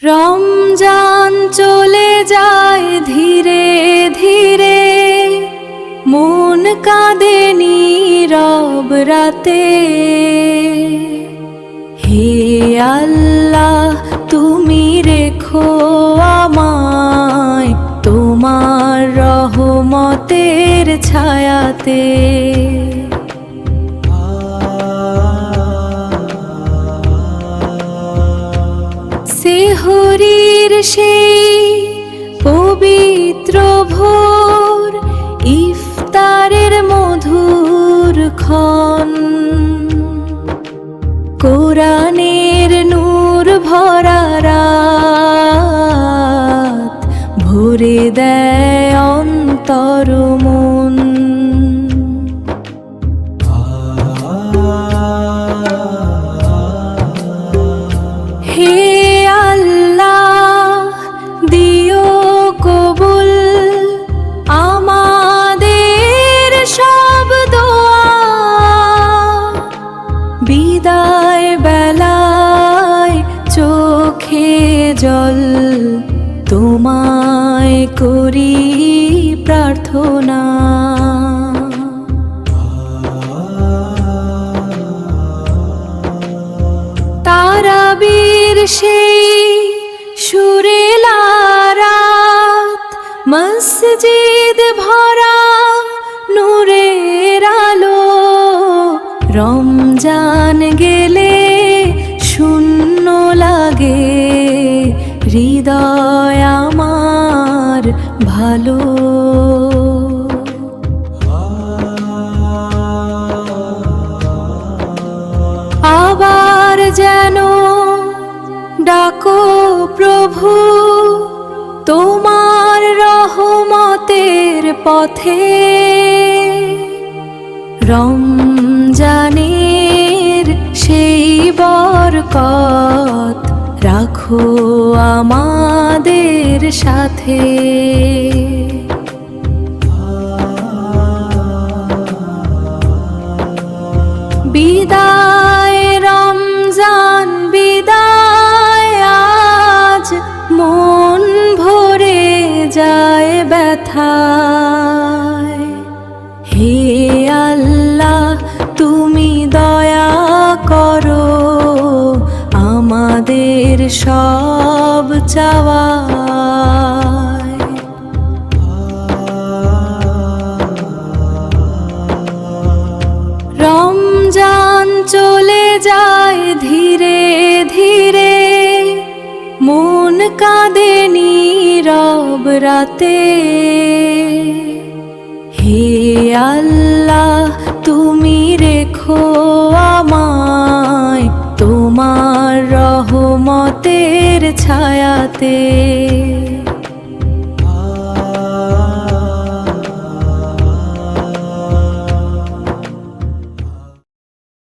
রমজান চলে যায় ধীরে ধীরে, মন কাঁদে নীরব রাতে। হে আল্লাহ, তুমি রেখো আমায় তোমার রহমতের ছায়াতে। সেহরির সেই পবিত্র ভোর, ইফতারের মধুর ক্ষণ, কোরআনের নূর ভরা রাত, ভরে দেয় অন্তর মন। হে আল্লাহ, দিও কবুল আমাদের সব দোয়া। বিদায় বেলায় চোখে জল, তোমায় করি প্রার্থনা। তারাবির সেই সুরেলা রাত, মসজিদ ভরা নূরের আলো। রমজান গেলে শূন্য লাগে হৃদয় আমার ভালো। আবার যেন ডাকো প্রভু, তোমার রহমতের পথে। রমজানের সেই বরকত রাখো আমাদের সাথে। বিদায় রমজান বিদায়, আজ মন ভরে যায় ব্যথায়। হে আল্লাহ, তুমি দয়া করো আমাদের সব চাওয়ায়। রমজান চলে যায় ধীরে ধীরে, মন কাঁদে নীরব রাতে। হে আল্লাহ, তুমি রেখো আমায় তোমার রহমতের ছায়াতে।